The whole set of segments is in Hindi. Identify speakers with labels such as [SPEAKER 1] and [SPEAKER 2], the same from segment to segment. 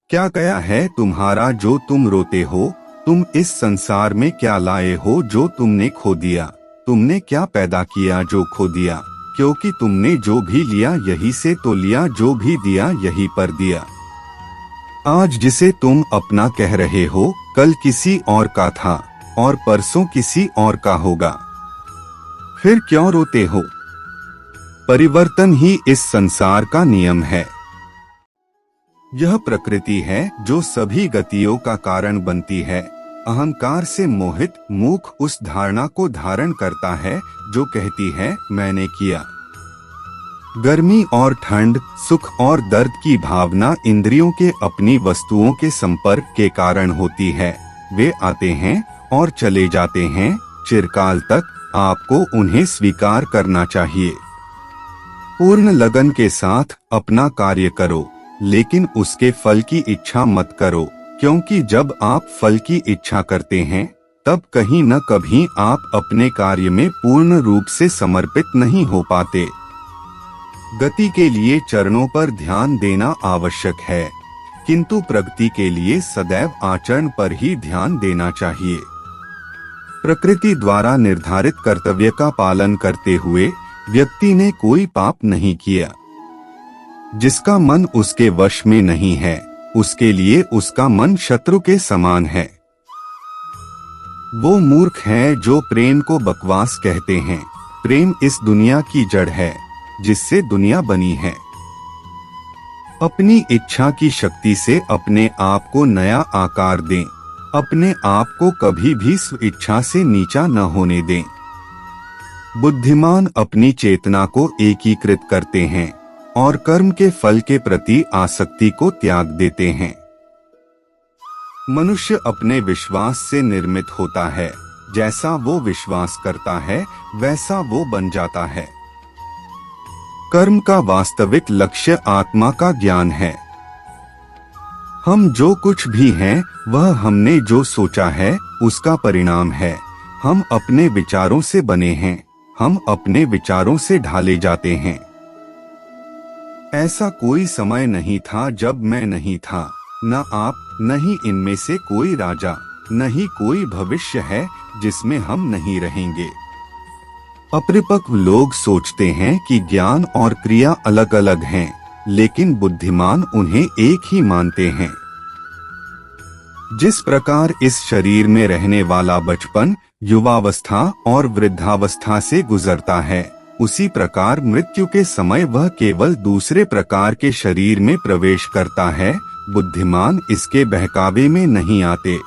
[SPEAKER 1] क्या गया है तुम्हारा जो तुम रोते हो? तुम इस संसार में क्या लाए हो जो तुमने खो दिया? तुमने क्या पैदा किया जो खो दिया? क्योंकि तुमने जो भी लिया यही से तो लिया, जो भी दिया यही पर दिया। आज जिसे तुम अपना कह रहे हो कल किसी और का था और परसों किसी और का होगा। फिर क्यों रोते हो? परिवर्तन ही इस संसार का नियम है। यह प्रकृति है जो सभी गतियों का कारण बनती है। अहंकार से मोहित मूख उस धारणा को धारण करता है जो कहती है मैंने किया। गर्मी और ठंड, सुख और दर्द की भावना इंद्रियों के अपनी वस्तुओं के संपर्क के कारण होती है। वे आते हैं और चले जाते हैं, चिरकाल तक आपको उन्हें स्वीकार करना चाहिए। पूर्ण लगन के साथ अपना कार्य करो, लेकिन उसके फल की इच्छा मत करो, क्योंकि जब आप फल की इच्छा करते हैं तब कहीं न कहीं आप अपने कार्य में पूर्ण रूप से समर्पित नहीं हो पाते। गति के लिए चरणों पर ध्यान देना आवश्यक है, किंतु प्रगति के लिए सदैव आचरण पर ही ध्यान देना चाहिए। प्रकृति द्वारा निर्धारित कर्तव्य का पालन करते हुए व्यक्ति ने कोई पाप नहीं किया। जिसका मन उसके वश में नहीं है, उसके लिए उसका मन शत्रु के समान है। वो मूर्ख है जो प्रेम को बकवास कहते हैं। प्रेम इस दुनिया की जड़ है जिससे दुनिया बनी है। अपनी इच्छा की शक्ति से अपने आप को नया आकार दें। अपने आप को कभी भी स्व इच्छा से नीचा न होने दें। बुद्धिमान अपनी चेतना को एकीकृत करते हैं और कर्म के फल के प्रति आसक्ति को त्याग देते हैं। मनुष्य अपने विश्वास से निर्मित होता है। जैसा वो विश्वास करता है वैसा वो बन जाता है। कर्म का वास्तविक लक्ष्य आत्मा का ज्ञान है। हम जो कुछ भी हैं वह हमने जो सोचा है उसका परिणाम है। हम अपने विचारों से बने हैं, हम अपने विचारों से ढाले जाते हैं। ऐसा कोई समय नहीं था जब मैं नहीं था, न आप, न ही इनमें से कोई राजा, न ही कोई भविष्य है जिसमें हम नहीं रहेंगे। अपरिपक्व लोग सोचते हैं कि ज्ञान और क्रिया अलग अलग हैं, लेकिन बुद्धिमान उन्हें एक ही मानते हैं। जिस प्रकार इस शरीर में रहने वाला बचपन, युवावस्था और वृद्धावस्था से गुजरता है, उसी प्रकार मृत्यु के समय वह केवल दूसरे प्रकार के शरीर में प्रवेश करता है। बुद्धिमान इसके बहकावे में नहीं आते।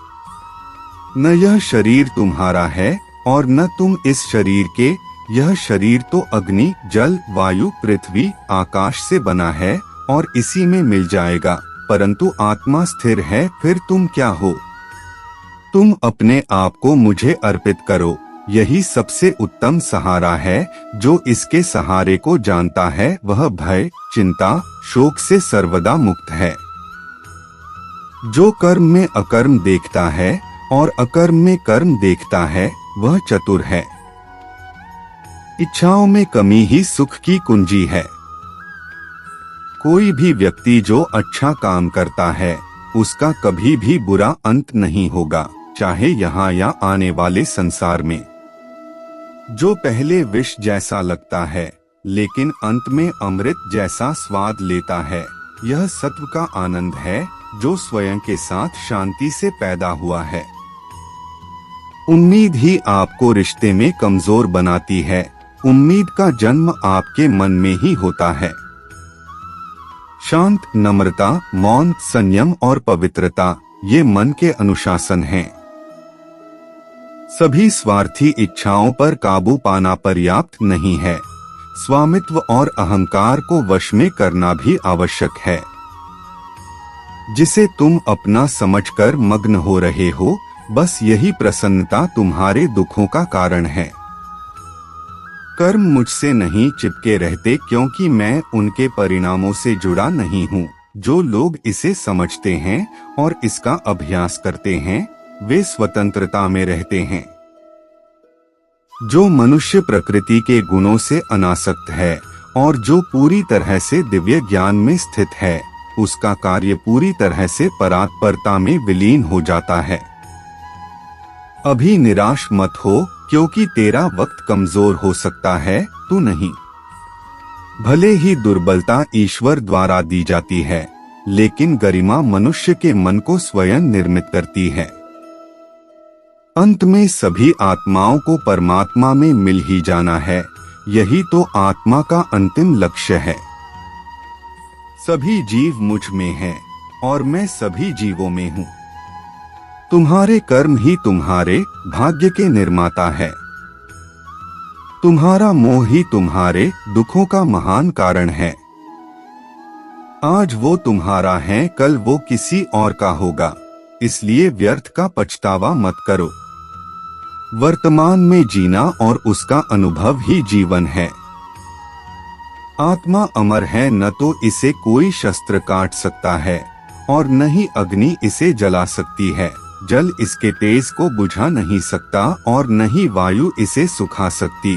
[SPEAKER 1] न यह शरीर तुम्हारा है और न तुम इस शरीर के। यह शरीर तो अग्नि, जल, वायु, पृथ्वी, आकाश से बना है और इसी में मिल जाएगा, परंतु आत्मा स्थिर है। फिर तुम क्या हो? तुम अपने आप को मुझे अर्पित करो। यही सबसे उत्तम सहारा है। जो इसके सहारे को जानता है वह भय, चिंता, शोक से सर्वदा मुक्त है। जो कर्म में अकर्म देखता है और अकर्म में कर्म देखता है वह चतुर है। इच्छाओं में कमी ही सुख की कुंजी है। कोई भी व्यक्ति जो अच्छा काम करता है उसका कभी भी बुरा अंत नहीं होगा, चाहे यहाँ या आने वाले संसार में। जो पहले विष जैसा लगता है लेकिन अंत में अमृत जैसा स्वाद लेता है, यह सत्व का आनंद है जो स्वयं के साथ शांति से पैदा हुआ है। उम्मीद ही आपको रिश्ते में कमजोर बनाती है। उम्मीद का जन्म आपके मन में ही होता है। शांत, नम्रता, मौन, संयम और पवित्रता ये मन के अनुशासन हैं। सभी स्वार्थी इच्छाओं पर काबू पाना पर्याप्त नहीं है। स्वामित्व और अहंकार को वश में करना भी आवश्यक है। जिसे तुम अपना समझकर मग्न हो रहे हो, बस यही प्रसन्नता तुम्हारे दुखों का कारण है। कर्म मुझसे नहीं चिपके रहते क्योंकि मैं उनके परिणामों से जुड़ा नहीं हूँ। जो लोग इसे समझते हैं और इसका अभ्यास करते हैं वे स्वतंत्रता में रहते हैं। जो मनुष्य प्रकृति के गुणों से अनासक्त है और जो पूरी तरह से दिव्य ज्ञान में स्थित है, उसका कार्य पूरी तरह से परात्परता में विलीन हो जाता है। अभी निराश मत हो, क्योंकि तेरा वक्त कमजोर हो सकता है, तू नहीं। भले ही दुर्बलता ईश्वर द्वारा दी जाती है, लेकिन गरिमा मनुष्य के मन को स्वयं निर्मित करती है। अंत में सभी आत्माओं को परमात्मा में मिल ही जाना है, यही तो आत्मा का अंतिम लक्ष्य है। सभी जीव मुझ में हैं और मैं सभी जीवों में हूँ। तुम्हारे कर्म ही तुम्हारे भाग्य के निर्माता है। तुम्हारा मोह ही तुम्हारे दुखों का महान कारण है। आज वो तुम्हारा है, कल वो किसी और का होगा, इसलिए व्यर्थ का पछतावा मत करो। वर्तमान में जीना और उसका अनुभव ही जीवन है। आत्मा अमर है, न तो इसे कोई शस्त्र काट सकता है और न ही अग्नि इसे जला सकती है। जल इसके तेज को बुझा नहीं सकता और न ही वायु इसे सुखा सकती।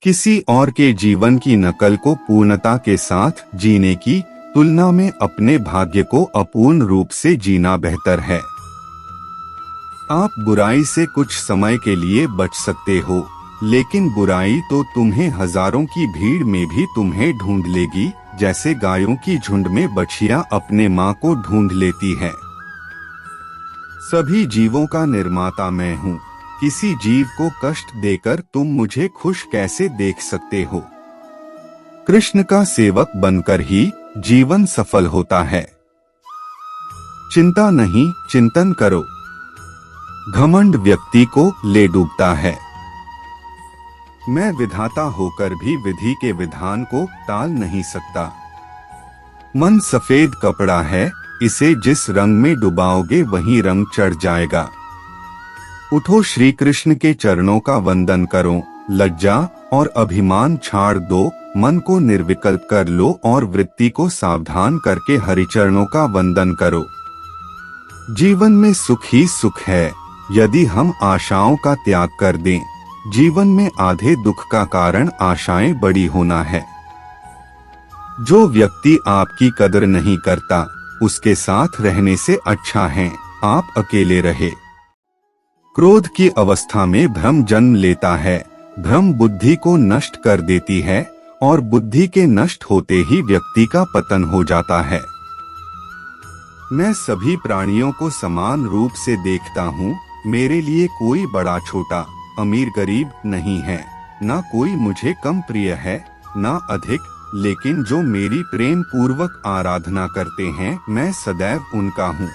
[SPEAKER 1] किसी और के जीवन की नकल को पूर्णता के साथ जीने की तुलना में अपने भाग्य को अपूर्ण रूप से जीना बेहतर है। आप बुराई से कुछ समय के लिए बच सकते हो, लेकिन बुराई तो तुम्हें हजारों की भीड़ में भी तुम्हें ढूंढ लेगी, जैसे गायों की झुंड में बछिया अपने माँ को ढूंढ लेती है। सभी जीवों का निर्माता मैं हूँ। किसी जीव को कष्ट देकर तुम मुझे खुश कैसे देख सकते हो? कृष्ण का सेवक बनकर ही जीवन सफल होता है। चिंता नहीं, चिंतन करो। घमंड व्यक्ति को ले डूबता है। मैं विधाता होकर भी विधि के विधान को टाल नहीं सकता। मन सफेद कपड़ा है, इसे जिस रंग में डुबाओगे वही रंग चढ़ जाएगा। उठो, श्री कृष्ण के चरणों का वंदन करो। लज्जा और अभिमान छाड़ दो, मन को निर्विकल्प कर लो और वृत्ति को सावधान करके हरिचरणों का वंदन करो। जीवन में सुख ही सुख है, यदि हम आशाओं का त्याग कर दें। जीवन में आधे दुख का कारण आशाएं बड़ी होना है। जो व्यक्ति आपकी कदर नहीं करता, उसके साथ रहने से अच्छा है आप अकेले रहे। क्रोध की अवस्था में भ्रम जन्म लेता है। भ्रम बुद्धि को नष्ट कर देती है और बुद्धि के नष्ट होते ही व्यक्ति का पतन हो जाता है। मैं सभी प्राणियों को समान रूप से देखता हूँ। मेरे लिए कोई बड़ा छोटा, अमीर गरीब नहीं है। ना कोई मुझे कम प्रिय है, ना अधिक, लेकिन जो मेरी प्रेम पूर्वक आराधना करते हैं, मैं सदैव उनका हूँ।